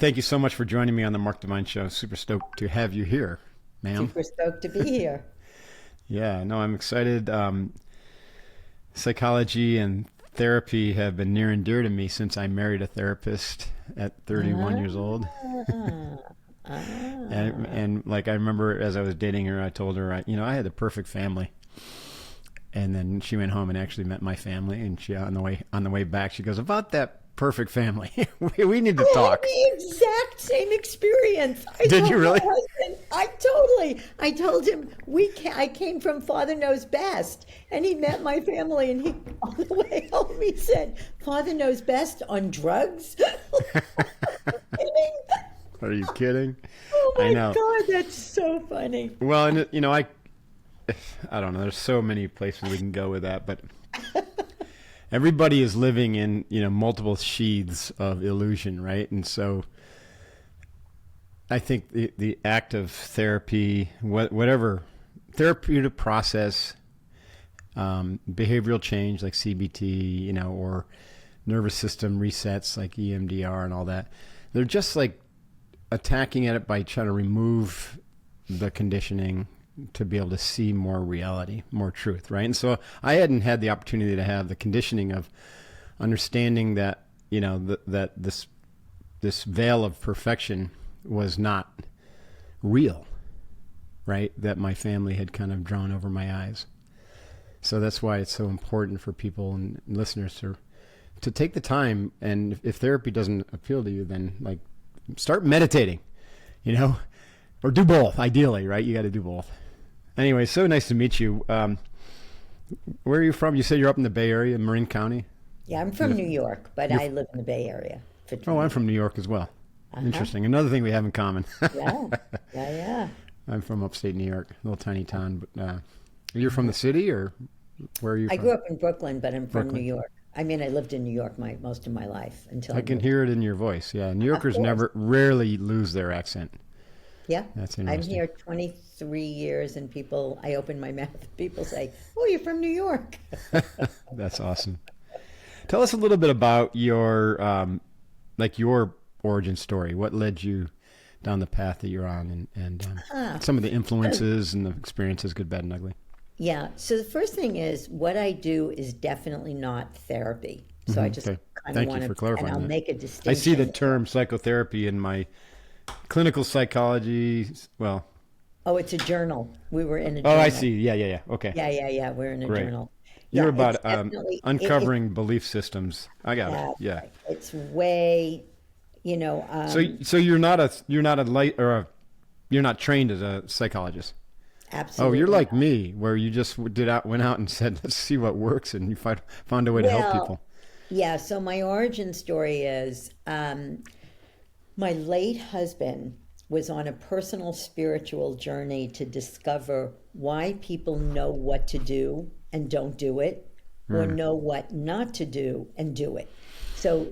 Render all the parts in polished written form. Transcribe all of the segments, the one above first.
Thank you so much for joining me on the Mark Divine Show. Super stoked to have you here, ma'am. Super stoked to be here. Yeah, no, I'm excited. Psychology and therapy have been near and dear to me since I married a therapist at 31 years old. Ah, ah. And like I remember as I was dating her, I told her, I had the perfect family. And then she went home and actually met my family. And she on the way back, she goes, "About that perfect family, we need to I had talk." the exact same experience. Did you really? I told him I came from Father Knows Best, and he met my family, and he on the way home he said, "Father Knows Best on drugs." Kidding? Are you kidding? Oh I my know. God, that's so funny. Well, and I don't know. There's so many places we can go with that, but everybody is living in multiple sheaths of illusion, right? And so I think the act of therapy, whatever therapeutic process, behavioral change like CBT, or nervous system resets like EMDR and all that, they're just like attacking at it by trying to remove the conditioning to be able to see more reality, more truth, right? And so I hadn't had the opportunity to have the conditioning of understanding that, that this veil of perfection was not real, right? That my family had kind of drawn over my eyes. So that's why it's so important for people and listeners to take the time. And if therapy doesn't appeal to you, then like start meditating, or do both. Ideally, right? You got to do both. Anyway, so nice to meet you. Where are you from? You said you're up in the Bay Area, Marin County. Yeah, I'm from New York, but I live in the Bay Area for Oh, 20 I'm years. from New York as well. Uh-huh. Interesting. Another thing we have in common. Yeah, yeah, yeah. I'm from upstate New York, a little tiny town. But you're from the city, or where are you I from? grew up in Brooklyn, but I'm from New Brooklyn. York. I mean, I lived in New York most of my life until I I can moved. hear it in your voice. Yeah, New Of Yorkers course. rarely lose their accent. Yeah. That's I'm interesting. here 23 years, and I open my mouth, people say, "Oh, you're from New York." That's awesome. Tell us a little bit about your origin story. What led you down the path that you're on, and Ah, some of the influences and the experiences, good, bad, and ugly. yeah. So the first thing is what I do is definitely not therapy. So I just Okay. kind of Thank you want for to, and clarifying I'll that. make a I see the distinction. term psychotherapy in my clinical psychology. Well, Oh, it's a journal. We were in a oh, I journal. see. Yeah, yeah, yeah. Okay, Yeah, yeah, yeah. We're in a great. journal. You're Yeah, it's about definitely uncovering belief systems. I got it. that's Yeah. right. It's way, you know, So you're not a light or you're not trained as a psychologist. Oh, you're absolutely like not. me, where you just went out and said, "Let's see what works," and you found a way to help Well, people. yeah. So my origin story is my late husband was on a personal spiritual journey to discover why people know what to do and don't do it, or know what not to do and do it. So,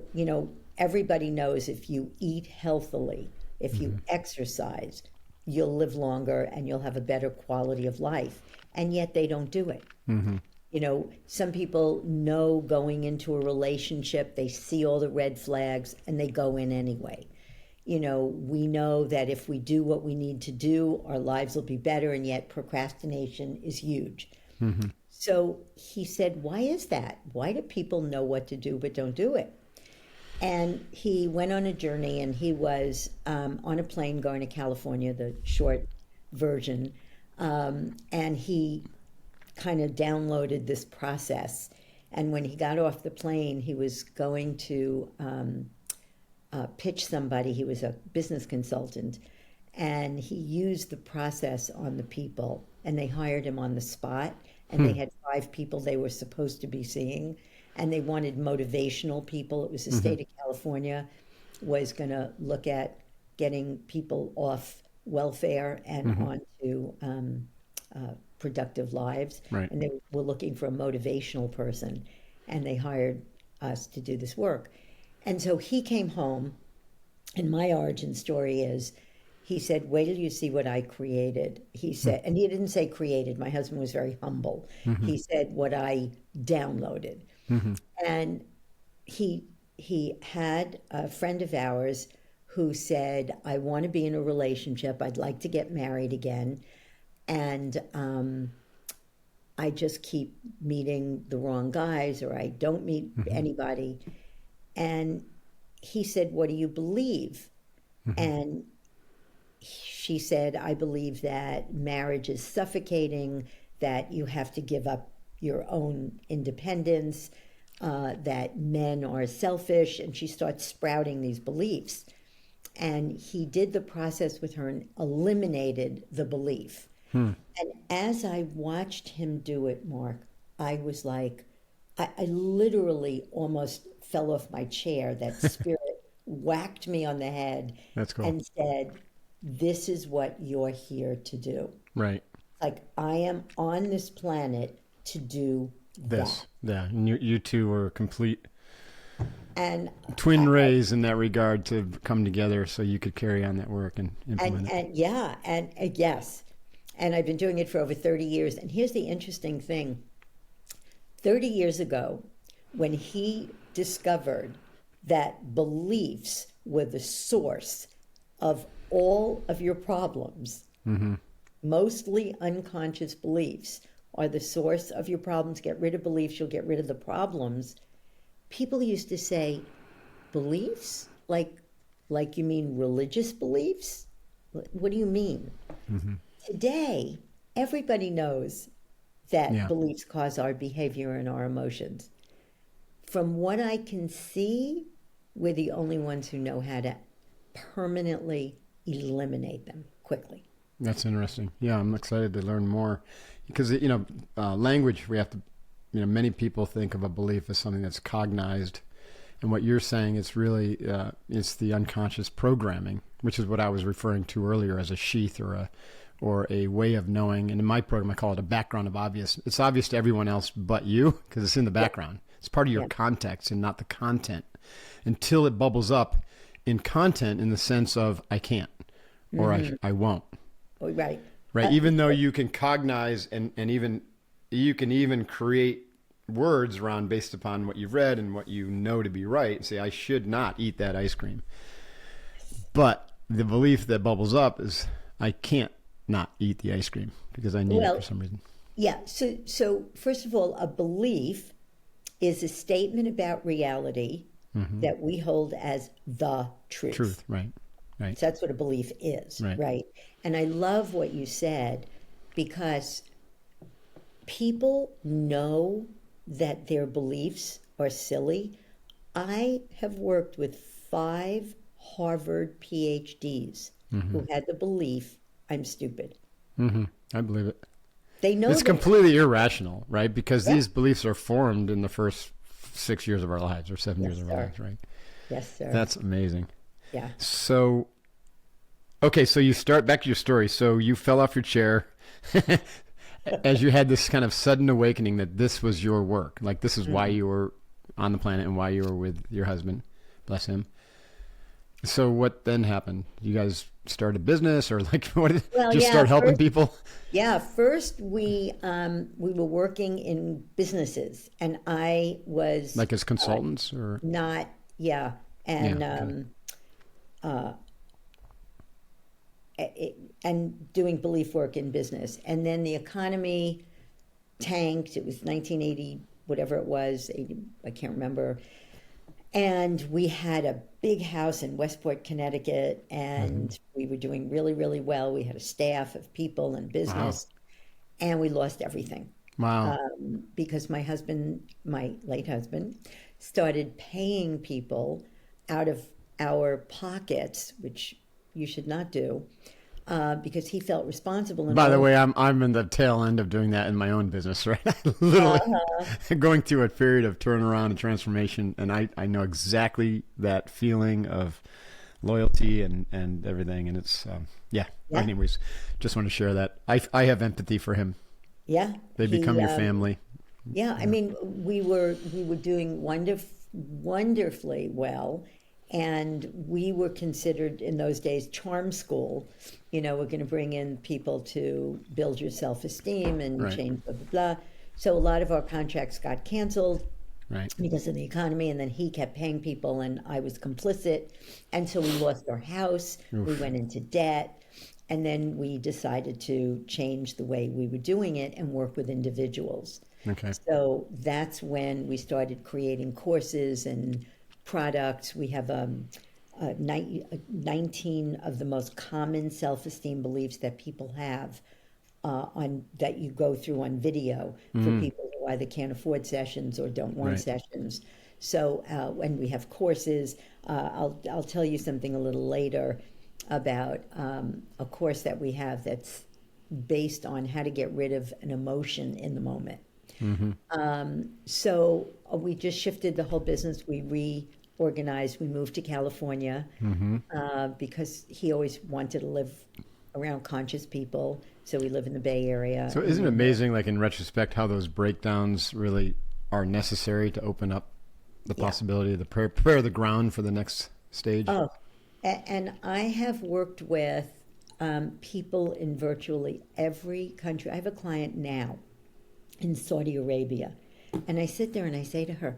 everybody knows if you eat healthily, if you exercise, you'll live longer and you'll have a better quality of life. And yet they don't do it. Some people know going into a relationship, they see all the red flags and they go in anyway. We know that if we do what we need to do, our lives will be better, and yet procrastination is huge. So he said, why is that? Why do people know what to do but don't do it? And he went on a journey, and he was on a plane going to California, the short version. And he kind of downloaded this process. And when he got off the plane, he was going to pitch somebody. He was a business consultant, and he used the process on the people, and they hired him on the spot. And they had 5 people they were supposed to be seeing, and they wanted motivational people. It was the state of California was going to look at getting people off welfare and onto productive lives, Right. and they were looking for a motivational person, and they hired us to do this work. And so he came home, and my origin story is he said, wait till you see what I created. He said, and he didn't say created. My husband was very humble. He said what I downloaded. And he had a friend of ours who said, I want to be in a relationship. I'd like to get married again. And I just keep meeting the wrong guys, or I don't meet anybody. And he said, what do you believe? And she said, I believe that marriage is suffocating, that you have to give up your own independence, that men are selfish. And she starts sprouting these beliefs. And he did the process with her and eliminated the belief. And as I watched him do it, Mark, I was like, I literally almost fell off my chair. That spirit whacked me on the head. That's cool. And said, this is what you're here to do. Right. Like, I am on this planet to do This. that. Yeah. And you two were complete And twin rays in that regard to come together so you could carry on that work and implement it. and yeah, and yes. And I've been doing it for over 30 years. And here's the interesting thing. 30 years ago, when he discovered that beliefs were the source of all of your problems, mostly unconscious beliefs are the source of your problems. Get rid of beliefs, you'll get rid of the problems. People used to say, beliefs? Like you mean religious beliefs? What do you mean? Today, everybody knows that beliefs cause our behavior and our emotions. From what I can see, we're the only ones who know how to permanently eliminate them quickly. That's interesting. Yeah, I'm excited to learn more because, language, we have to, many people think of a belief as something that's cognized. And what you're saying, it's really, it's the unconscious programming, which is what I was referring to earlier as a sheath or a way of knowing. And in my program, I call it a background of obvious. It's obvious to everyone else but you because it's in the background. It's part of your context and not the content until it bubbles up in content in the sense of I can't or I won't. Oh, right. Right. Even though you can cognize and even you can even create words around based upon what you've read and what you know to be right and say, I should not eat that ice cream. But the belief that bubbles up is I can't not eat the ice cream because I need it for some reason. Yeah. So first of all, a belief is a statement about reality that we hold as the truth. Truth, right. So that's what a belief is, right? And I love what you said because people know that their beliefs are silly. I have worked with 5 Harvard PhDs who had the belief I'm stupid. I believe it. They know it's completely irrational, right? Because these beliefs are formed in the first 6 years of our lives or 7 years of our lives, right? Yes, sir. That's amazing. Yeah. So, okay, so you start back to your story. So you fell off your chair as you had this kind of sudden awakening that this was your work. Like this is why you were on the planet and why you were with your husband. Bless him. So what then happened? You guys start a business or like what? Start helping people? Yeah, first we were working in businesses, and I was like as consultants or not. Yeah, and and doing belief work in business, and then the economy tanked. It was 1980, whatever it was, 80, I can't remember. And we had a big house in Westport, Connecticut, and we were doing really, really well. We had a staff of people and business, and we lost everything. Wow. Because my husband, my late husband, started paying people out of our pockets, which you should not do, because he felt responsible. By the way, I'm in the tail end of doing that in my own business, right? Literally going through a period of turnaround and transformation, and I know exactly that feeling of loyalty and everything, and it's Anyways, just want to share that. I have empathy for him. Yeah, they become your family. Yeah, I mean, we were doing wonderfully well. And we were considered in those days charm school. We're going to bring in people to build your self-esteem and change blah, blah, blah. So a lot of our contracts got canceled. Right. because of the economy. And then he kept paying people and I was complicit. And so we lost our house. We Oof. went into debt. And then we decided to change the way we were doing it and work with individuals. Okay. So that's when we started creating courses and products. We have 19 of the most common self-esteem beliefs that people have on that you go through on video for people who either can't afford sessions or don't want Right. sessions. So when we have courses, I'll tell you something a little later about a course that we have that's based on how to get rid of an emotion in the moment. So we just shifted the whole business. We reorganized. We moved to California because he always wanted to live around conscious people. So we live in the Bay Area. So isn't it amazing, like in retrospect, how those breakdowns really are necessary to open up the possibility of prepare the ground for the next stage? Oh, and I have worked with people in virtually every country. I have a client now in Saudi Arabia. And I sit there and I say to her,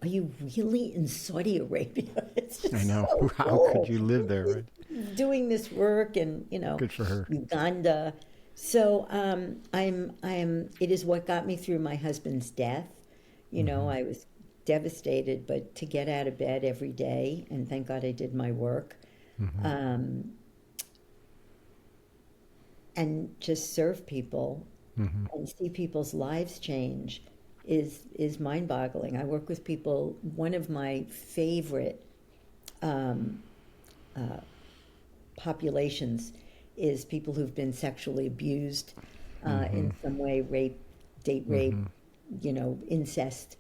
are you really in Saudi Arabia? It's just I know. so How cool. could you live there, right? Doing this work and, Good for her. Uganda. So it is what got me through my husband's death. I was devastated, but to get out of bed every day, and thank God I did my work, and just serve people and see people's lives change is mind-boggling. I work with people. One of my favorite populations is people who've been sexually abused in some way, rape, date rape, incest,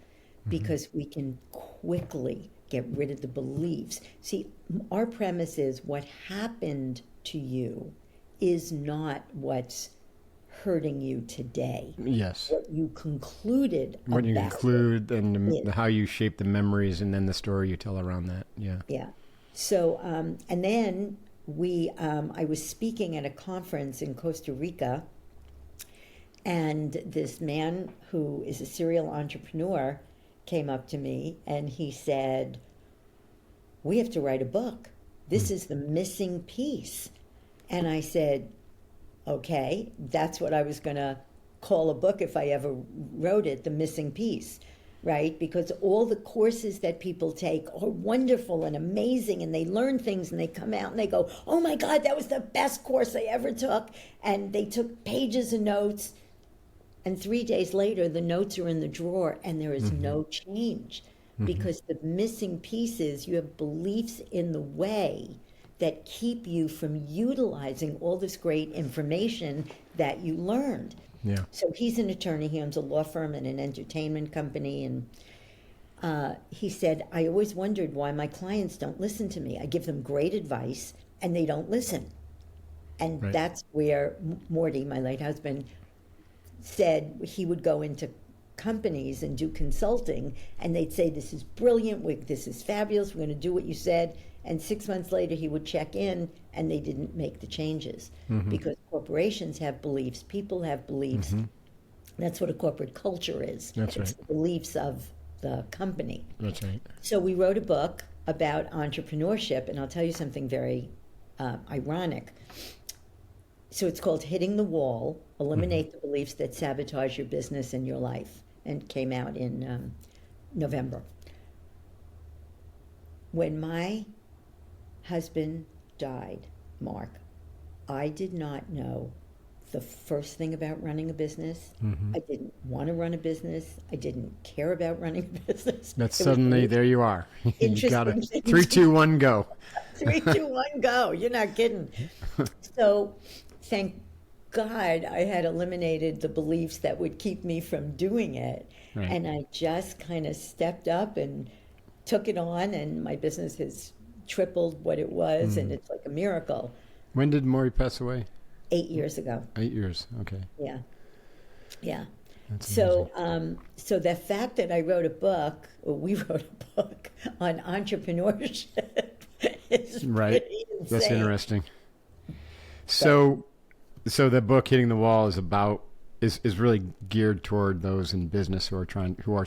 because we can quickly get rid of the beliefs. See, our premise is what happened to you is not what's hurting you today. Yes. What you concluded What you about conclude and it. how you shape the memories and then the story you tell around that. Yeah. Yeah. So, and then I was speaking at a conference in Costa Rica, and this man who is a serial entrepreneur came up to me and he said, we have to write a book. This is the missing piece. And I said, okay, that's what I was going to call a book if I ever wrote it, The Missing Piece, right? Because all the courses that people take are wonderful and amazing, and they learn things and they come out and they go, oh my God, that was the best course I ever took. And they took pages of notes, and 3 days later, the notes are in the drawer and there is no change. Because the missing pieces, you have beliefs in the way that keep you from utilizing all this great information that you learned. Yeah. So he's an attorney. He owns a law firm and an entertainment company. And he said, I always wondered why my clients don't listen to me. I give them great advice and they don't listen. And Right. that's where Morty, my late husband, said he would go into companies and do consulting, and they'd say, this is brilliant, this is fabulous, we're going to do what you said. And 6 months later, he would check in, and they didn't make the changes. Because corporations have beliefs, people have beliefs. That's what a corporate culture is. That's It's right. the beliefs of the company. That's right. So we wrote a book about entrepreneurship, and I'll tell you something very ironic. So it's called Hitting the Wall, Eliminate the Beliefs That Sabotage Your Business and Your Life, and came out in November. When my husband died, Mark, I did not know the first thing about running a business. I didn't want to run a business. I didn't care about running a business. That's It was suddenly, there you are. You got it. interesting 3, 2, 1, go. 3, 2, 1, go. You're not kidding. So thank God I had eliminated the beliefs that would keep me from doing it. Right. And I just kind of stepped up and took it on, and my business has tripled what it was, and it's like a miracle. When did Maury pass away? 8 years ago. 8 years. Okay. Yeah. Yeah. That's So, so the fact that I wrote a book, or we wrote a book on entrepreneurship is Right. pretty insane. That's interesting. So the book Hitting the Wall is really geared toward those in business who are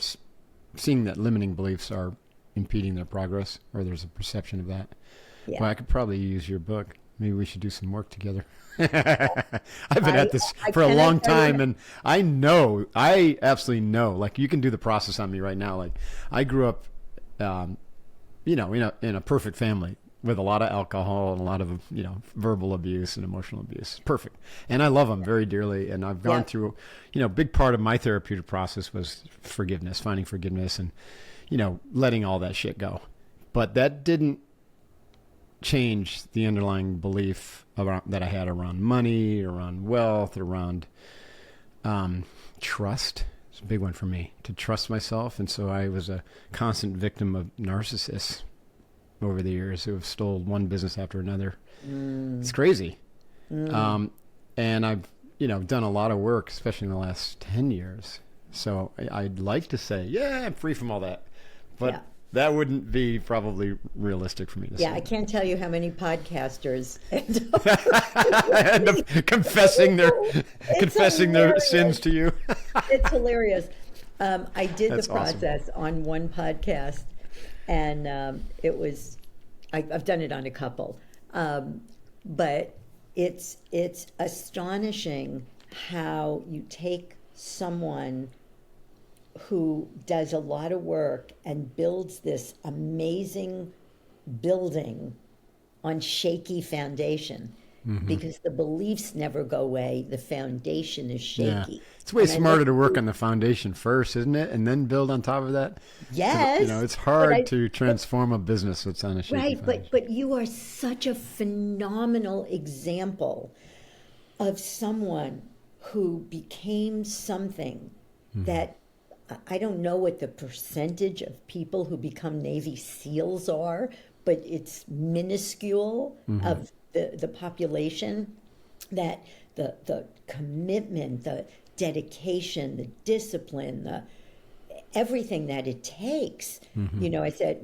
seeing that limiting beliefs are impeding their progress, or there's a perception of that. Yeah. Well, I could probably use your book. Maybe we should do some work together. I've been at this for a long time, and I absolutely know, like, you can do the process on me right now. Like, I grew up, in a perfect family with a lot of alcohol and a lot of, verbal abuse and emotional abuse. Perfect. And I love them very dearly. And I've gone through, big part of my therapeutic process was forgiveness, finding forgiveness and, letting all that shit go. But that didn't change the underlying belief that I had around money, around wealth, around trust. It's a big one for me, to trust myself. And so I was a constant victim of narcissists over the years who have stole one business after another. It's crazy. And I've, done a lot of work, especially in the last 10 years. So I'd like to say, I'm free from all that. But that wouldn't be probably realistic for me to say. Yeah, I can't tell you how many podcasters end up confessing their sins to you. It's hilarious. I did That's the process on one podcast, and it was, I've done it on a couple, but it's astonishing how you take someone who does a lot of work and builds this amazing building on shaky foundation, because the beliefs never go away. The foundation is shaky. It's way smarter to work on the foundation first, isn't it? And then build on top of that. Yes. It's hard to transform a business that's on a shaky foundation. But you are such a phenomenal example of someone who became something that, I don't know what the percentage of people who become Navy SEALs are, but it's minuscule of the population, that the commitment, the dedication, the discipline, everything that it takes. I said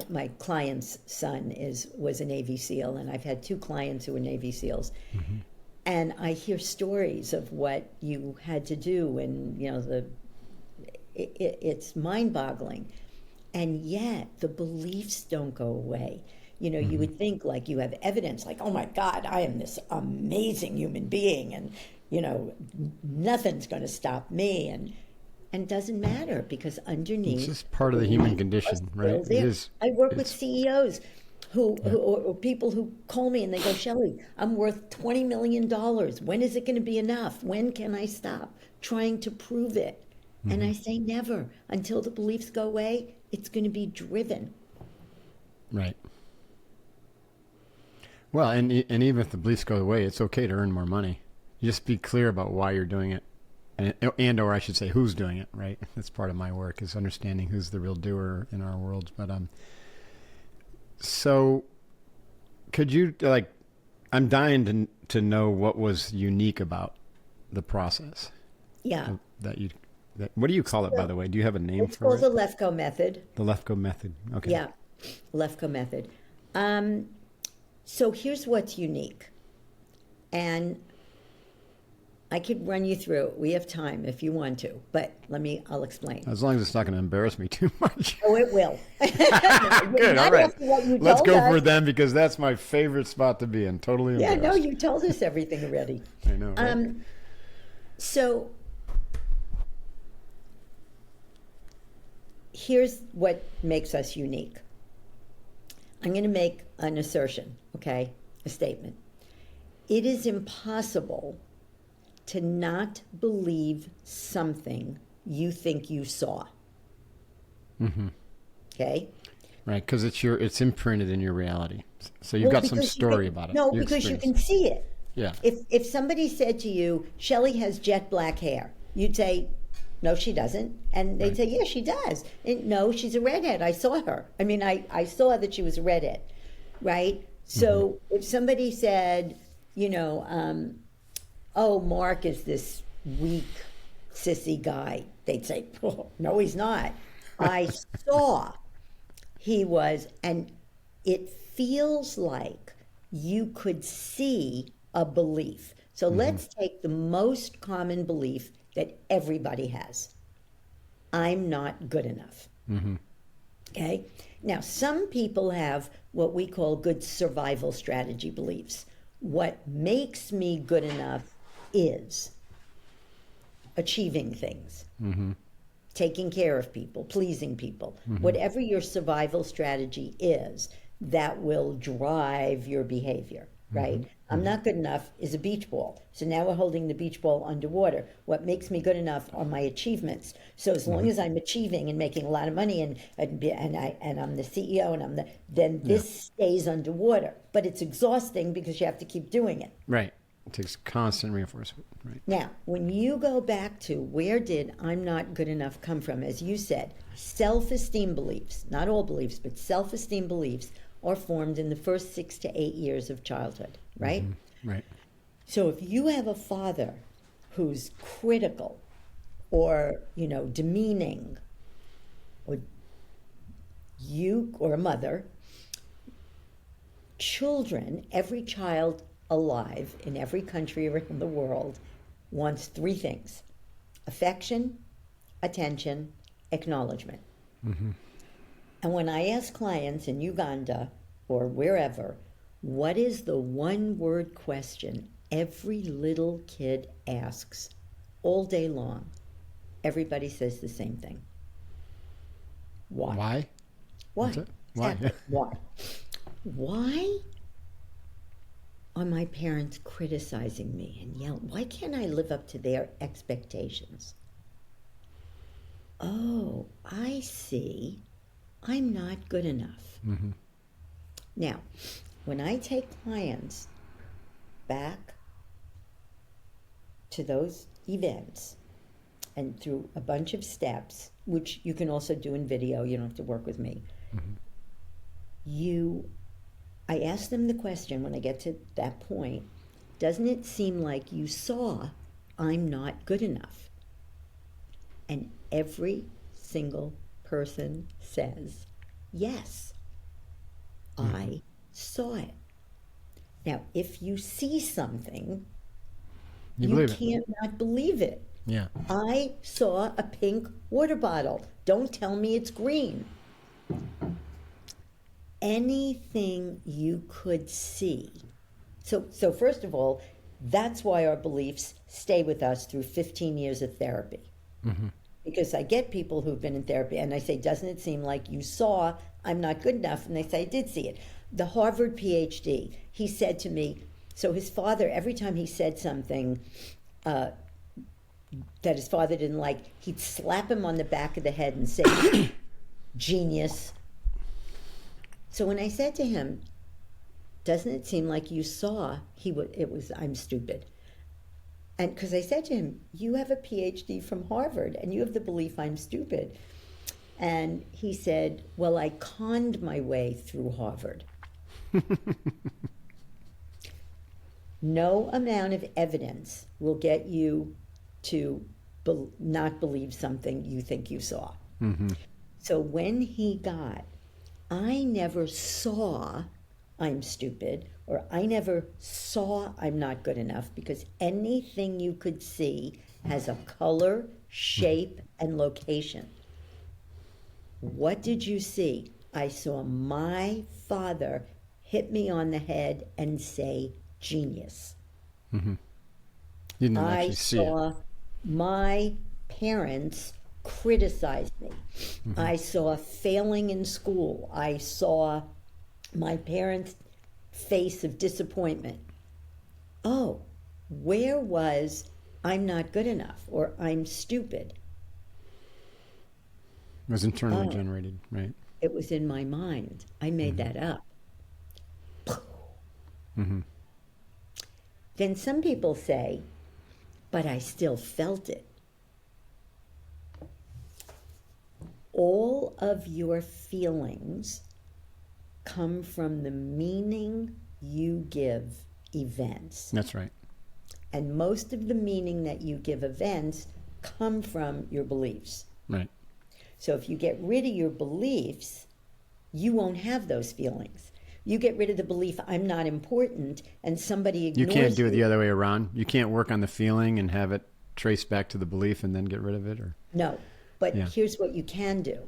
my client's son was a Navy SEAL, and I've had 2 clients who were Navy SEALs. And I hear stories of what you had to do, and it's mind-boggling, and yet the beliefs don't go away. You would think, like, you have evidence, like, oh my God, I am this amazing human being, and nothing's going to stop me, and doesn't matter, because underneath, it's just part of the human condition, right? It is. I work with CEOs who or people who call me and they go, Shelly, I'm worth $20 million. When is it going to be enough? When can I stop trying to prove it? And I say never. Until the beliefs go away, it's going to be driven. Right. Well, and even if the beliefs go away, it's okay to earn more money. You just be clear about why you're doing it, or I should say, who's doing it. Right. That's part of my work, is understanding who's the real doer in our world. But so could you, like, I'm dying to know what was unique about the process. Yeah. What do you call it, by the way? Do you have a name for it? It's called the Lefkoe method. The Lefkoe method. Okay. Yeah, Lefkoe method. So here's what's unique. And I could run you through it. We have time if you want to, but I'll explain. As long as it's not going to embarrass me too much. Oh, it will. Good, all right. Let's go for them, because that's my favorite spot to be in. Totally embarrassed. Yeah, no, you told us everything already. I know, right? So here's what makes us unique. I'm going to make an assertion, okay? A statement. It is impossible to not believe something you think you saw. Okay? Right, because it's imprinted in your reality. So you've got some story about it. No, because you can see it. Yeah. If somebody said to you, Shelly has jet black hair, you'd say, no, she doesn't. And they'd say, yeah, she does. And, no, she's a redhead. I saw her. I mean, I saw that she was a redhead, right? So if somebody said, oh, Mark is this weak, sissy guy, they'd say, oh, no, he's not. I saw he was, and it feels like you could see a belief. So let's take the most common belief that everybody has. I'm not good enough. Okay? Now, some people have what we call good survival strategy beliefs. What makes me good enough is achieving things, taking care of people, pleasing people. Whatever your survival strategy is, that will drive your behavior, right? I'm not good enough is a beach ball. So now we're holding the beach ball underwater. What makes me good enough are my achievements. So as long as I'm achieving and making a lot of money and I'm the CEO and then this stays underwater. But it's exhausting because you have to keep doing it. Right. It takes constant reinforcement. Right. Now, when you go back to where did I'm not good enough come from, as you said, self-esteem beliefs, not all beliefs, but self-esteem beliefs are formed in the first 6 to 8 years of childhood, right? Right. So if you have a father who's critical or, demeaning, or a mother, children, every child alive in every country around the world wants 3 things: affection, attention, acknowledgement. And when I ask clients in Uganda or wherever, what is the one-word question every little kid asks all day long? Everybody says the same thing. Why? Why? Why? Why? Exactly. Why? Why are my parents criticizing me and yelling? Why can't I live up to their expectations? Oh, I see. I'm not good enough. Now, when I take clients back to those events and through a bunch of steps, which you can also do in video, you don't have to work with me, I ask them the question when I get to that point, doesn't it seem like you saw I'm not good enough? And every single person says, yes, I saw it. Now, if you see something, you can't not believe it. Yeah. I saw a pink water bottle. Don't tell me it's green. Anything you could see. So first of all, that's why our beliefs stay with us through 15 years of therapy. Because I get people who've been in therapy and I say, doesn't it seem like you saw I'm not good enough? And they say, I did see it. The Harvard PhD, he said to me, so his father, every time he said something that his father didn't like, he'd slap him on the back of the head and say, genius. So when I said to him, doesn't it seem like you saw, I'm stupid. And because I said to him, you have a PhD from Harvard and you have the belief I'm stupid. And he said, well, I conned my way through Harvard. No amount of evidence will get you to not believe something you think you saw. So when he got, I never saw I'm stupid, or I never saw I'm not good enough, because anything you could see has a color, shape, and location. What did you see? I saw my father hit me on the head and say, genius. You didn't actually see it. I saw my parents criticize me. I saw failing in school. I saw my parents' face of disappointment. Oh, where was I'm not good enough or I'm stupid? It was internally generated, right? It was in my mind. I made that up. Then some people say, but I still felt it. All of your feelings come from the meaning you give events. That's right. And most of the meaning that you give events come from your beliefs. Right. So if you get rid of your beliefs, you won't have those feelings. You get rid of the belief I'm not important and somebody ignores you. Can't do it the other way around. You can't work on the feeling and have it traced back to the belief and then get rid of it, or no. But Yeah. here's what you can do.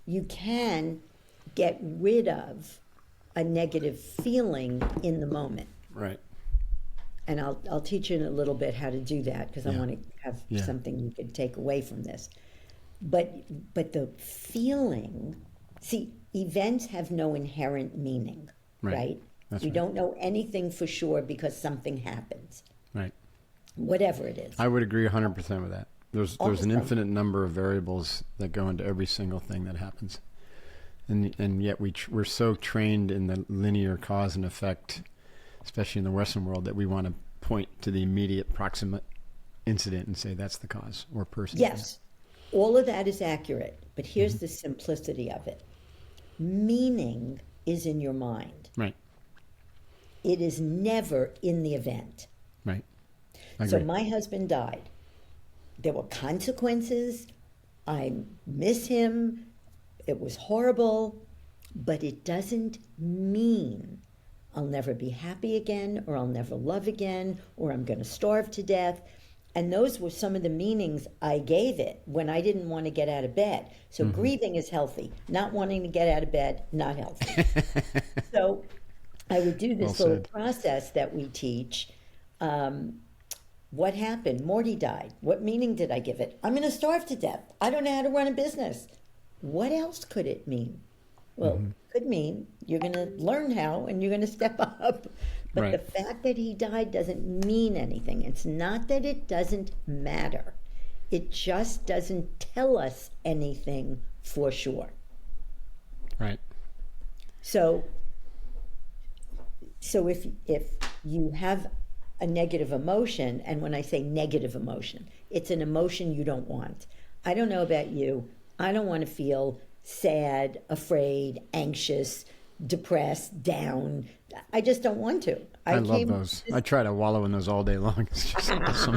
You can get rid of a negative feeling in the moment. Right. And I'll teach you in a little bit how to do that, because I Yeah. want to have Yeah. something you could take away from this. But the feeling, see, events have no inherent meaning, Right. right? That's We right. don't know anything for sure because something happens, Right. whatever it is. I would agree 100% with that. There's an Awesome. infinite number of variables that go into every single thing that happens. And yet we're so trained in the linear cause and effect, especially in the Western world, that we want to point to the immediate proximate incident and say that's the cause or person. Yes, all of that is accurate, but here's the simplicity of it. Meaning is in your mind. Right. It is never in the event. Right. I So agree. my husband died. There were consequences. I miss him. It was horrible, but it doesn't mean I'll never be happy again, or I'll never love again, or I'm going to starve to death. And those were some of the meanings I gave it when I didn't want to get out of bed. So grieving is healthy. Not wanting to get out of bed, not healthy. So I would do this Well little said. process that we teach. What happened? Morty died. What meaning did I give it? I'm going to starve to death. I don't know how to run a business. What else could it mean? Well, could mean you're going to learn how and you're going to step up. But Right. the fact that he died doesn't mean anything. It's not that it doesn't matter. It just doesn't tell us anything for sure. Right. So if you have a negative emotion, and when I say negative emotion, it's an emotion you don't want. I don't know about you. I don't want to feel sad, afraid, anxious, depressed, down. I just don't want to. I love those. I try to wallow in those all day long. It's just awesome.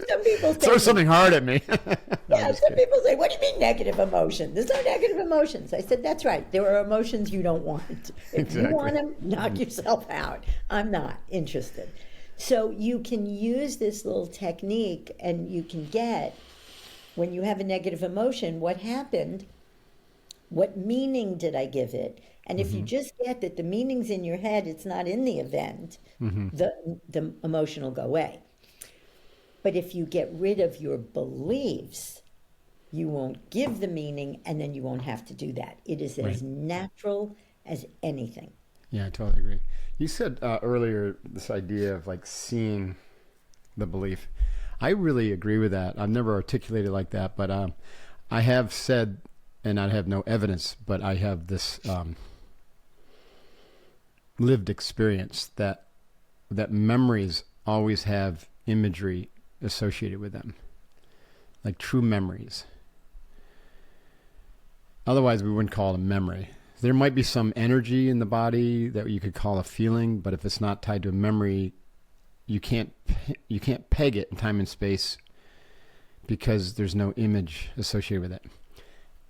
Some people say, Throw something hard at me. No, I'm yeah, just some kidding. people say, what do you mean negative emotion? There's no negative emotions. I said, that's right. There are emotions you don't want. If Exactly. you want them, knock yourself out. I'm not interested. So you can use this little technique, and you can get, when you have a negative emotion, what happened? What meaning did I give it? And if you just get that the meaning's in your head, it's not in the event, the emotion will go away. But if you get rid of your beliefs, you won't give the meaning, and then you won't have to do that. It is as natural as anything. Yeah, I totally agree. You said earlier this idea of like seeing the belief. I really agree with that. I've never articulated like that, but I have said, and I have no evidence, but I have this lived experience that memories always have imagery associated with them, like true memories. Otherwise, we wouldn't call it a memory. There might be some energy in the body that you could call a feeling, but if it's not tied to a memory, you can't peg it in time and space because there's no image associated with it.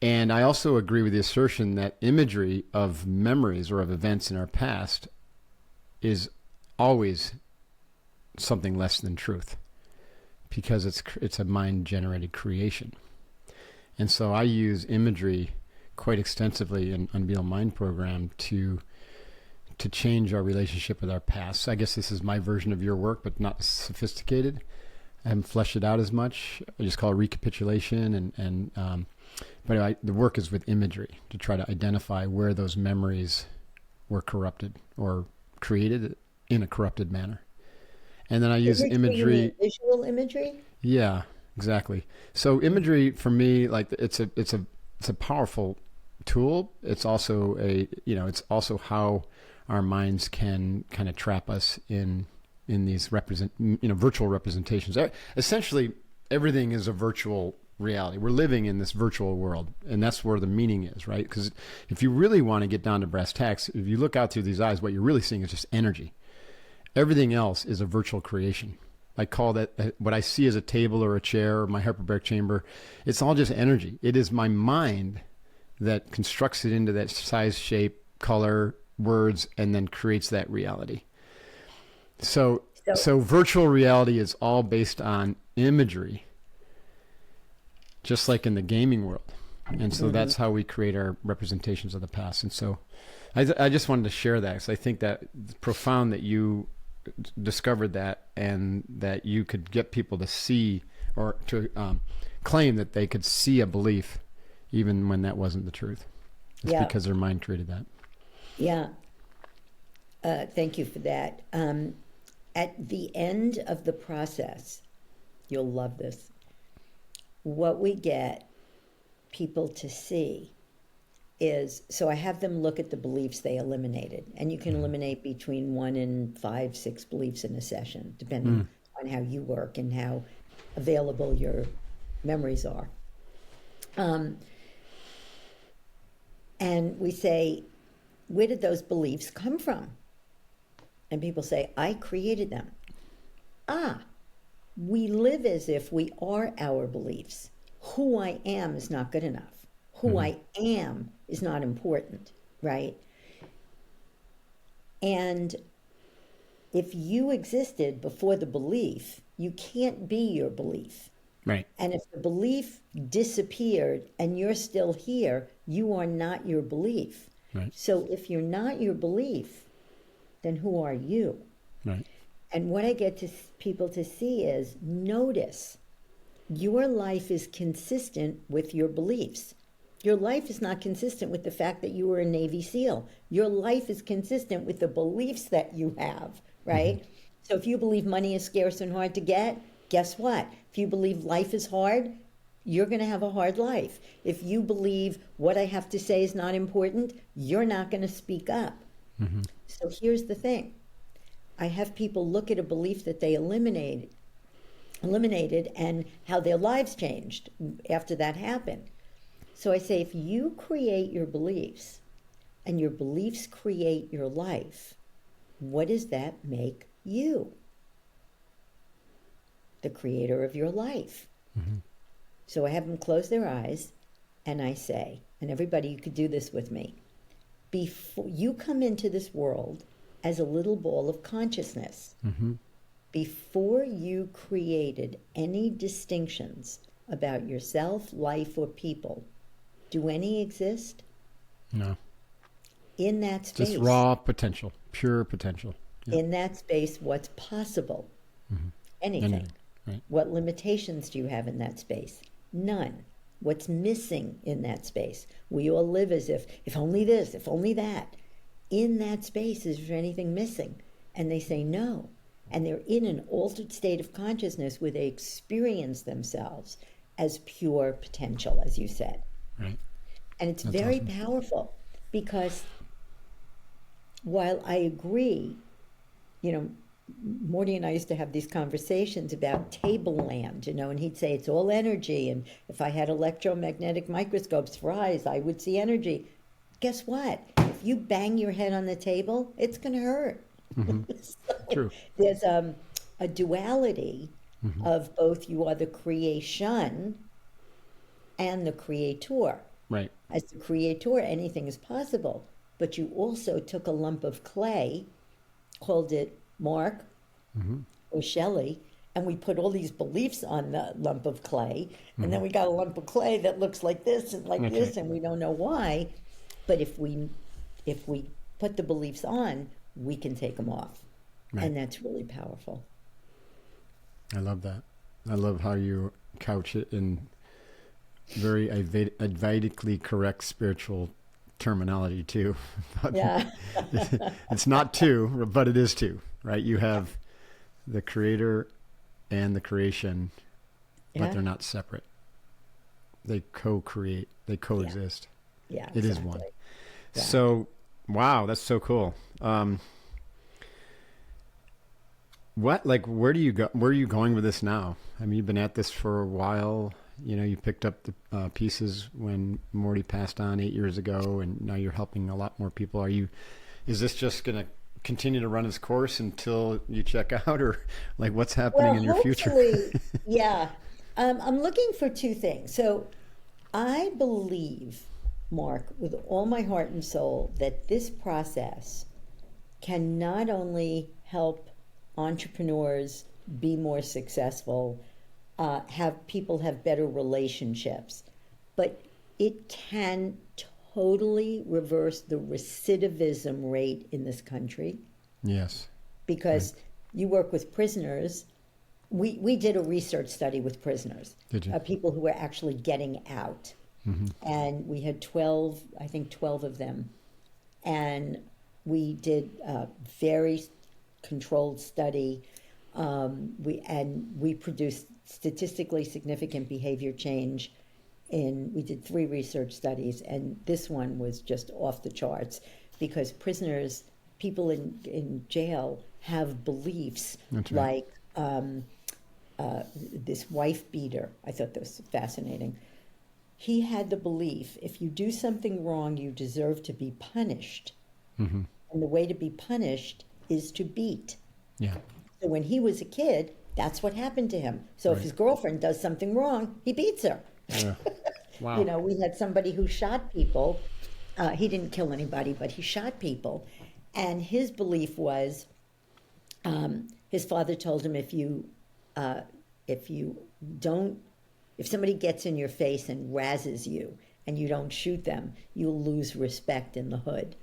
And I also agree with the assertion that imagery of memories or of events in our past is always something less than truth, because it's a mind-generated creation. And so I use imagery quite extensively in Unveil Mind program to change our relationship with our past. I guess this is my version of your work, but not sophisticated. I haven't fleshed it out as much. I just call it recapitulation. But anyway, the work is with imagery to try to identify where those memories were corrupted or created in a corrupted manner. And then I use imagery. Visual imagery? Yeah, exactly. So imagery for me, like it's a powerful tool. It's also it's also how our minds can kind of trap us in these virtual representations. Essentially, everything is a virtual reality. We're living in this virtual world, and that's where the meaning is, right? Because if you really want to get down to brass tacks, if you look out through these eyes, what you're really seeing is just energy. Everything else is a virtual creation. I call that what I see as a table or a chair or my hyperbaric chamber. It's all just energy. It is my mind that constructs it into that size, shape, color, words, and then creates that reality. So virtual reality is all based on imagery. just like in the gaming world. And so that's how we create our representations of the past. And so I just wanted to share that, because I think that it's profound that you discovered that, and that you could get people to see, or to claim that they could see a belief even when that wasn't the truth. It's because their mind created that. Yeah. Thank you for that. At the end of the process, you'll love this. What we get people to see is, so I have them look at the beliefs they eliminated, and you can eliminate between 1 and 5, 6 beliefs in a session, depending on how you work and how available your memories are. And we say, where did those beliefs come from? And people say, I created them. We live as if we are our beliefs. Who I am is not good enough. Who I am is not important, right? And if you existed before the belief, you can't be your belief. Right. And if the belief disappeared and you're still here, you are not your belief. Right. So if you're not your belief, then who are you? Right. And what I get to people to see is, notice your life is consistent with your beliefs. Your life is not consistent with the fact that you were a Navy SEAL. Your life is consistent with the beliefs that you have, right? So if you believe money is scarce and hard to get, guess what? If you believe life is hard, you're going to have a hard life. If you believe what I have to say is not important, you're not going to speak up. So here's the thing. I have people look at a belief that they eliminated and how their lives changed after that happened. So I say, if you create your beliefs and your beliefs create your life, what does that make you? The creator of your life. So I have them close their eyes and I say, and everybody, you could do this with me. Before you come into this world as a little ball of consciousness, before you created any distinctions about yourself, life, or people, do any exist? No. In that space. Just raw potential, pure potential. Yeah. In that space, what's possible? Anything. Right. What limitations do you have in that space? None. What's missing in that space? We all live as if only this, if only that. In that space, is there anything missing? And they say no. And they're in an altered state of consciousness where they experience themselves as pure potential, as you said. Right. And it's That's very awesome. powerful, because while I agree, Morty and I used to have these conversations about tableland, and he'd say it's all energy, and if I had electromagnetic microscopes for eyes, I would see energy. Guess what? If you bang your head on the table, it's going to hurt. So True. there's a duality of both you are the creation and the creator. Right. As the creator, anything is possible. But you also took a lump of clay, called it Mark or Shelly, and we put all these beliefs on the lump of clay, and then we got a lump of clay that looks like this and like this, and we don't know why. But if we put the beliefs on, we can take them off. Right. And that's really powerful. I love that. I love how you couch it in very Vedically correct spiritual terminology too. Yeah. It's not two, but it is two, right? You have the creator and the creation, but they're not separate. They co-create, they coexist. Yeah, It is one. Yeah. So, wow, that's so cool. Where do you go? Where are you going with this now? I mean, you've been at this for a while. You picked up the pieces when Morty passed on 8 years ago, and now you're helping a lot more people. Is this just going to continue to run its course until you check out, or what's happening in your future? Yeah. I'm looking for two things. So I believe, Mark, with all my heart and soul, that this process can not only help entrepreneurs be more successful, have better relationships. But it can totally reverse the recidivism rate in this country. Yes. Because you work with prisoners. We did a research study with prisoners. Did you? People who were actually getting out. And we had 12 of them. And we did a very controlled study. We produced statistically significant behavior change. We did 3 research studies, and this one was just off the charts because prisoners, people in jail, have beliefs like this wife beater. I thought that was fascinating. He had the belief, if you do something wrong, you deserve to be punished. And the way to be punished is to beat. Yeah. So when he was a kid, that's what happened to him. So if his girlfriend does something wrong, he beats her. Yeah. Wow. You know, we had somebody who shot people. He didn't kill anybody, but he shot people. And his belief was, his father told him, if somebody gets in your face and razzes you and you don't shoot them, you'll lose respect in the hood.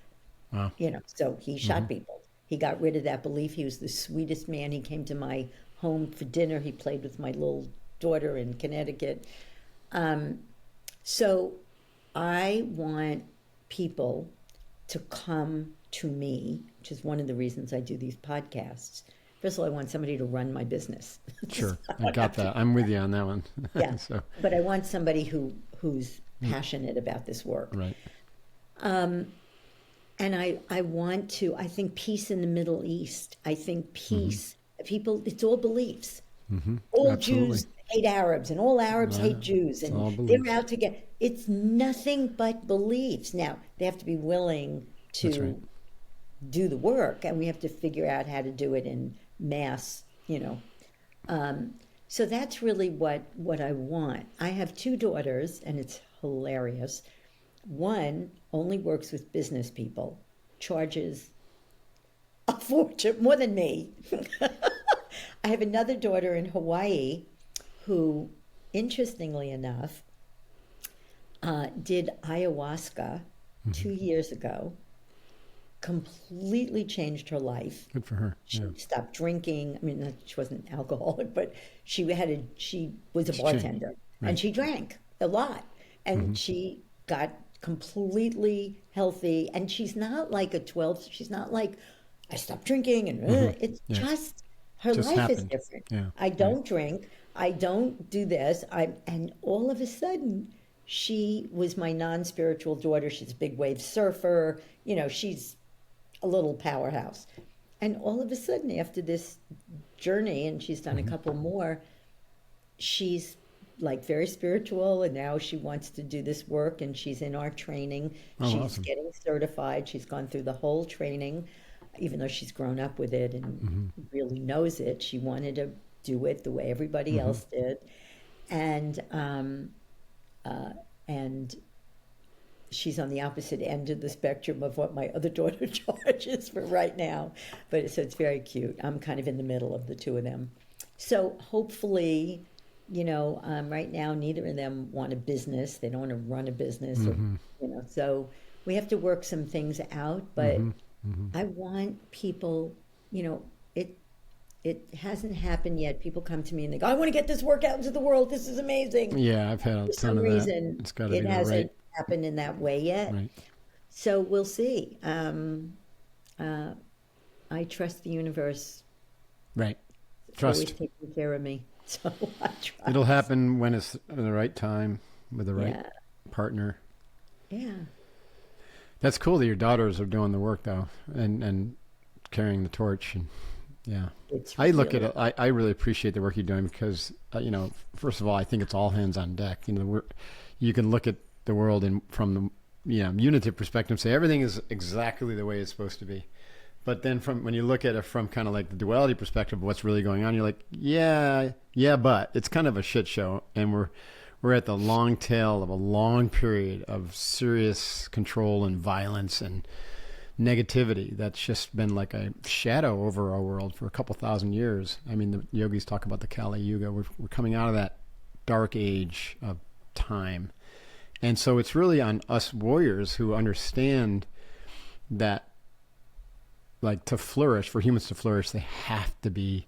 Wow. You know, so he shot people. He got rid of that belief. He was the sweetest man. He came to my home for dinner. He played with my little daughter in Connecticut. So I want people to come to me, which is one of the reasons I do these podcasts. First of all, I want somebody to run my business. Sure. I got that. I'm with you on that one. Yeah. So. But I want somebody who's passionate about this work. Right. And I think peace in the Middle East. I think peace, people, it's all beliefs. All Absolutely. Jews hate Arabs and all Arabs hate Jews. And they're out to get, it's nothing but beliefs. Now, they have to be willing to do the work, and we have to figure out how to do it in mass, you know. So that's really what I want. I have 2 daughters, and it's hilarious. One only works with business people, charges a fortune, more than me. I have another daughter in Hawaii who, interestingly enough, did ayahuasca 2 years ago, completely changed her life. Good for her. She stopped drinking. I mean, she wasn't alcoholic, but she was a bartender, and she drank a lot, and she got completely healthy. And she's not like a 12. She's not like, I stopped drinking, and it's just her Just life is happened. different. Yeah. I don't drink. I don't do this. And all of a sudden, she was my non-spiritual daughter. She's a big wave surfer. You know, she's a little powerhouse. And all of a sudden, after this journey, and she's done a couple more, she's like very spiritual, and now she wants to do this work, and she's in our training. She's awesome. getting certified. She's gone through the whole training, even though she's grown up with it and really knows it. She wanted to do it the way everybody else did. And she's on the opposite end of the spectrum of what my other daughter charges for right now. But so it's very cute. I'm kind of in the middle of the 2 of them. So hopefully, you know, right now, neither of them want a business. They don't want to run a business, or, you know, so we have to work some things out. But I want people, you know, it hasn't happened yet. People come to me and they go, I want to get this work out into the world. This is amazing. Yeah, I've had a For ton some of reason, that. It's got to be it the hasn't right. happened in that way yet. Right. So we'll see. I trust the universe. Right. It's always Trust. taking care of me. So I trust. It'll happen when it's the right time with the right partner. Yeah. That's cool that your daughters are doing the work though, and carrying the torch. And yeah, I look at it. I really appreciate the work you're doing because you know, first of all, I think it's all hands on deck. You know, you can look at the world from the unitive perspective, say everything is exactly the way it's supposed to be. But then when you look at it from kind of like the duality perspective of what's really going on, you're like, yeah, but it's kind of a shit show. And we're at the long tail of a long period of serious control and violence and negativity that's just been like a shadow over our world for a couple thousand years. I mean, the yogis talk about the Kali Yuga. We're coming out of that dark age of time. And so it's really on us warriors who understand that, like, to flourish, for humans to flourish, they have to be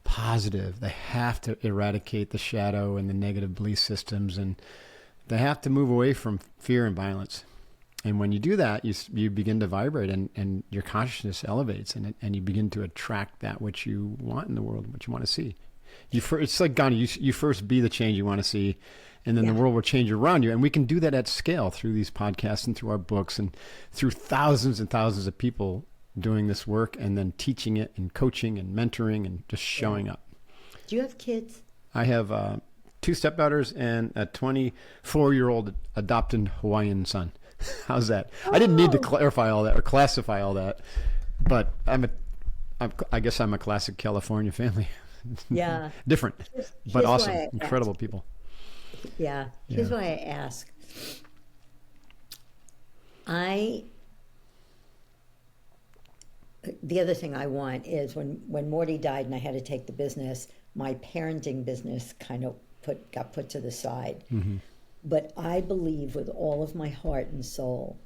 positive. They have to eradicate the shadow and the negative belief systems, and they have to move away from fear and violence. And when you do that, you begin to vibrate, and your consciousness elevates, and you begin to attract that which you want in the world, what you want to see. It's like Gandhi, you first be the change you want to see, and then the world will change around you. And we can do that at scale through these podcasts and through our books and through thousands and thousands of people doing this work and then teaching it and coaching and mentoring and just showing up. Do you have kids? I have 2 stepdaughters and a 24-year-old adopted Hawaiian son. How's that? I didn't need to clarify all that or classify all that, but I guess I'm a classic California family. Yeah. Different, but awesome. Incredible people. Yeah. Here's why I ask. The other thing I want is when Morty died and I had to take the business, my parenting business kind of got put to the side. Mm-hmm. But I believe with all of my heart and soul,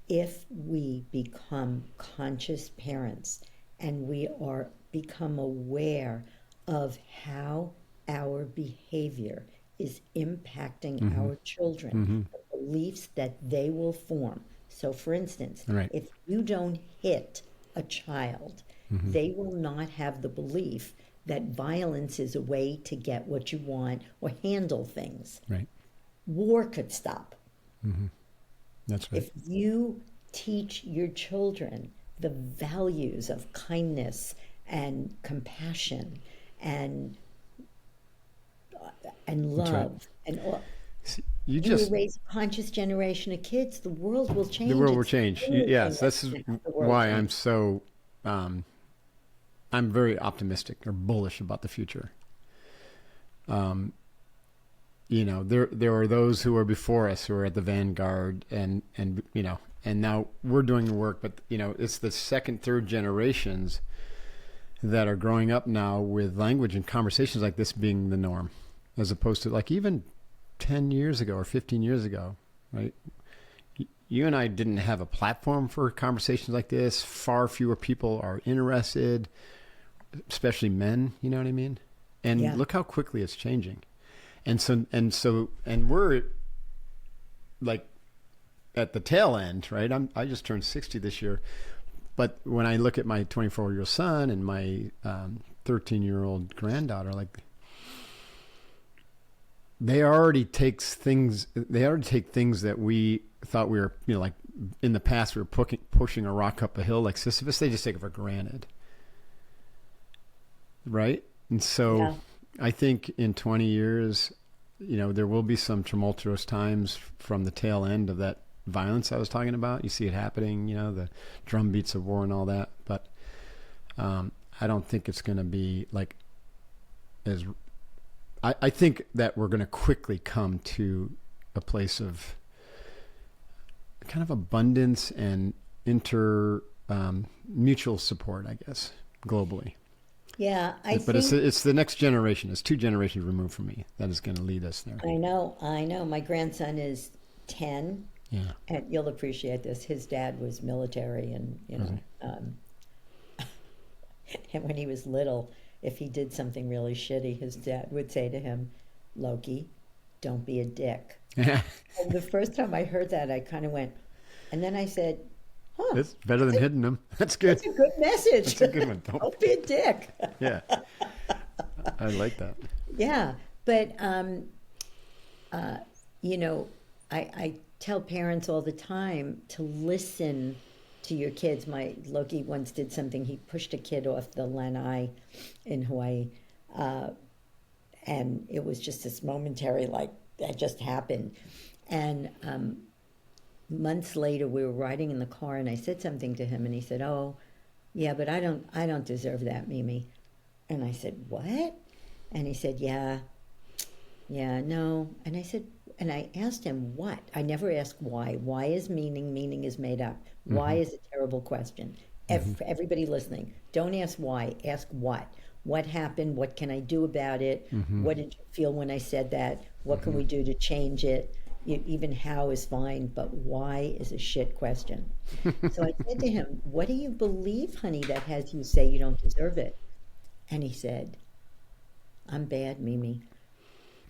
if we become conscious parents and we become aware of how our behavior is impacting our children, the beliefs that they will form. So for instance, if you don't hit a child, they will not have the belief that violence is a way to get what you want or handle things. Right. War could stop. That's right. If you teach your children the values of kindness and compassion and love and all, you raise a conscious generation of kids, the world will change. The world will change. Yes, this is why I'm so I'm very optimistic or bullish about the future. You know, there are those who are before us who are at the vanguard, and you know, and now we're doing the work, but you know, it's the second, third generations that are growing up now with language and conversations like this being the norm, as opposed to like even 10 years ago or 15 years ago, right? You and I didn't have a platform for conversations like this. Far fewer people are interested, especially men, you know what I mean? And look how quickly it's changing. And we're like at the tail end, right? I just turned 60 this year. But when I look at my 24-year-old son and my 13-year-old granddaughter, like they already take things that we thought we were, you know, like in the past we were pushing a rock up a hill like Sisyphus. They just take it for granted, right? And so I think in 20 years, you know, there will be some tumultuous times from the tail end of that violence I was talking about. You see it happening, you know, the drum beats of war and all that. But I don't think it's going to be like as... I think that we're going to quickly come to a place of kind of abundance and mutual support, I guess, globally. Yeah, but it's the next generation. It's 2 generations removed from me that is going to lead us there. I know. My grandson is 10. Yeah. And you'll appreciate this. His dad was military, and you know, and when he was little, if he did something really shitty, his dad would say to him, "Loki, don't be a dick." And the first time I heard that, I kind of went, and then I said, "Huh, it's better than hitting them. That's good. That's a good message. That's a good one. Don't be a dick." Yeah, I like that. Yeah, but you know, I tell parents all the time to listen to your kids. My Loki once did something. He pushed a kid off the lanai in Hawaii, and it was just this momentary, like, that just happened. And months later, we were riding in the car, and I said something to him, and he said, "Oh, yeah, but I don't deserve that, Mimi." And I said, "What?" And he said, "Yeah, Yeah, no. And I said, and I asked him what. I never ask why. Why is meaning? Meaning is made up. Why is a terrible question. Everybody listening, don't ask why. Ask what. What happened? What can I do about it? What did you feel when I said that? What can we do to change it? Even how is fine, but why is a shit question. So I said to him, what do you believe, honey, that has you say you don't deserve it? And he said, I'm bad, Mimi.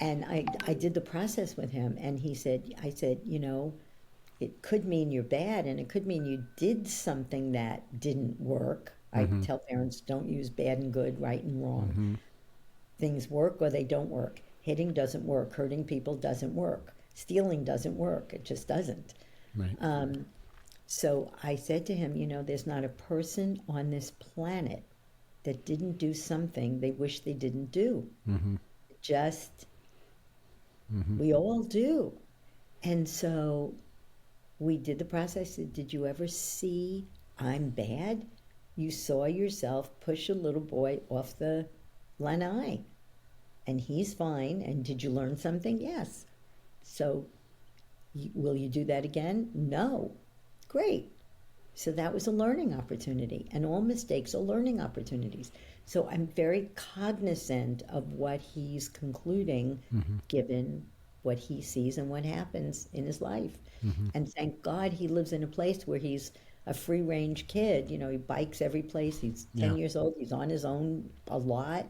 And I did the process with him, and I said, it could mean you're bad, and it could mean you did something that didn't work. I tell parents, don't use bad and good, right and wrong. Things work or they don't work. Hitting doesn't work. Hurting people doesn't work. Stealing doesn't work. It just doesn't. Right. So I said to him, there's not a person on this planet that didn't do something they wish they didn't do. Just, we all do. And so we did the process. I said, did you ever see I'm bad? You saw yourself push a little boy off the lanai, and he's fine. And did you learn something? Yes. So will you do that again? No. Great. So that was a learning opportunity, and all mistakes are learning opportunities. So I'm very cognizant of what he's concluding, given what he sees and what happens in his life. And thank God he lives in a place where he's a free-range kid. He bikes every place. He's 10 years old. He's on his own a lot.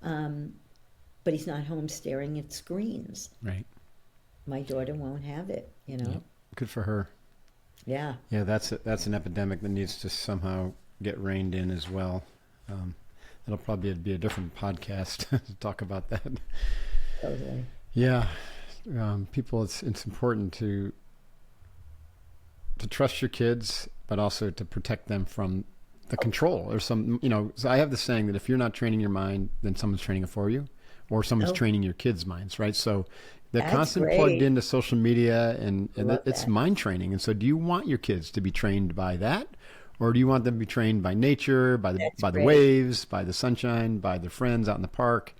But he's not home staring at screens. Right. My daughter won't have it, Yep. Good for her. Yeah. Yeah, that's an epidemic that needs to somehow get reined in as well. That'll probably be a different podcast to talk about that. Totally. Yeah. People, it's important to trust your kids, but also to protect them from the control or some, so I have the saying that if you're not training your mind, then someone's training it for you, or someone's training your kids' minds, right? So they're That's constantly great. plugged into social media, and it's that. mind training. And so do you want your kids to be trained by that? Or do you want them to be trained by nature, by the great. waves, by the sunshine, by their friends out in the park?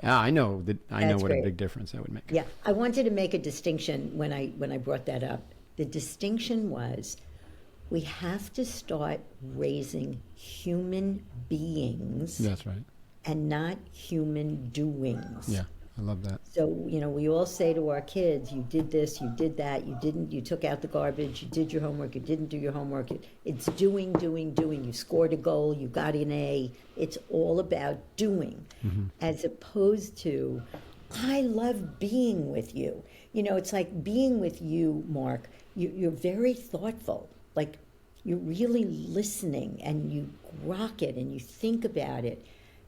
Yeah, I know That's what great. a big difference that would make. Yeah. I wanted to make a distinction when I brought that up. The distinction was we have to start raising human beings That's right. and not human doings. Yeah, I love that. So, we all say to our kids, you did this, you did that, you didn't, you took out the garbage, you did your homework, you didn't do your homework. It's doing, doing, doing. You scored a goal, you got an A. It's all about doing, as opposed to, I love being with you. It's like being with you, Mark. You're very thoughtful. Like, you're really listening, and you grok it, and you think about it.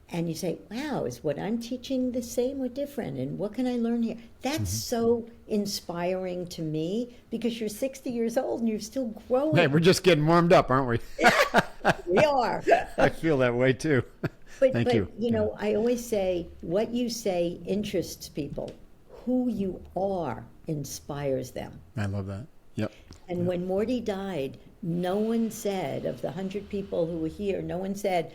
And you say, wow, is what I'm teaching the same or different? And what can I learn here? That's so inspiring to me, because you're 60 years old and you're still growing. Hey, we're just getting warmed up, aren't we? We are. I feel that way too. Thank you. I always say, what you say interests people. Who you are inspires them. I love that. Yep. And when Morty died, no one said, of the 100 people who were here, no one said,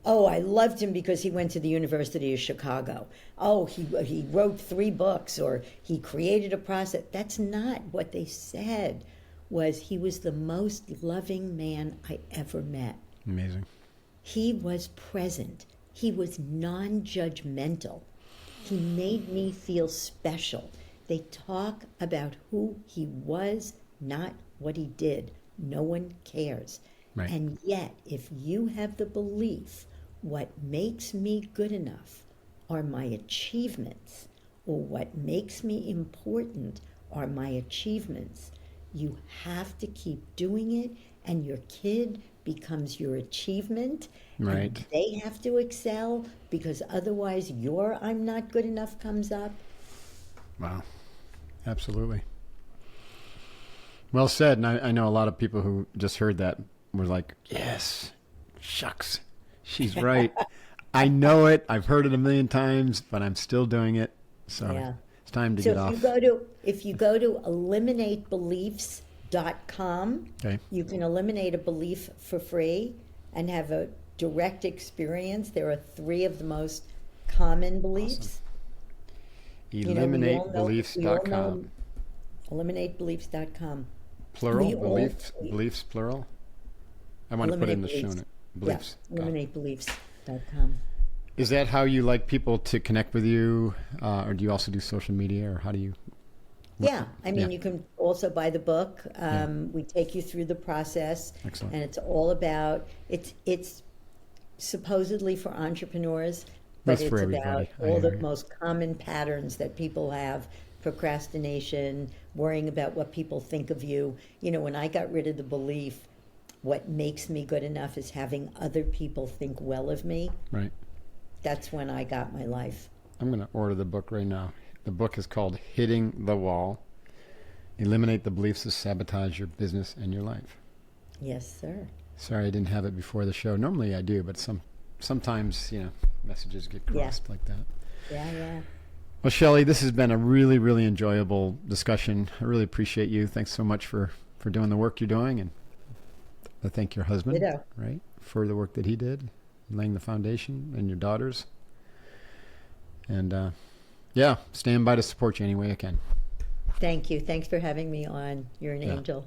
oh, I loved him because he went to the University of Chicago. Oh, he wrote 3 books, or he created a process. That's not what they said. Was he was the most loving man I ever met. Amazing. He was present. He was non-judgmental. He made me feel special. They talk about who he was, not what he did. No one cares. Right. And yet, if you have the belief, what makes me good enough are my achievements, or what makes me important are my achievements, you have to keep doing it, and your kid becomes your achievement. Right. And they have to excel, because otherwise your I'm not good enough comes up. Wow. Absolutely. Well said. And I know a lot of people who just heard that were like, yes, shucks, she's right. I know it. I've heard it a million times, but I'm still doing it. So it's time to get off. If you go to eliminatebeliefs.com, Okay. you can eliminate a belief for free and have a direct experience. There are 3 of the most common beliefs. You know, we all know EliminateBeliefs.com. eliminatebeliefs.com. Plural? We all Beliefs, plural? I want to put it in the show note. Beliefs. Yeah, eliminatebeliefs.com. Is that how you like people to connect with you? Or do you also do social media? Or how do you? Yeah, I mean, Yeah. you can also buy the book. We take you through the process, Excellent. and it's all about it's supposedly for entrepreneurs, but That's it's for about everybody. I all the hear you. most common patterns that people have: procrastination, worrying about what people think of you. You know, when I got rid of the belief, what makes me good enough is having other people think well of me. Right. That's when I got my life. I'm going to order the book right now. The book is called Hitting the Wall. Eliminate the beliefs that sabotage your business and your life. Yes, sir. Sorry I didn't have it before the show. Normally I do, but sometimes, messages get crossed like that. Yeah. Well, Shelly, this has been a really, really enjoyable discussion. I really appreciate you. Thanks so much for doing the work you're doing. And I thank your husband, Ditto. right, for the work that he did, laying the foundation, and your daughters. And, stand by to support you any way I can. Thank you. Thanks for having me on. You're an Yeah. angel.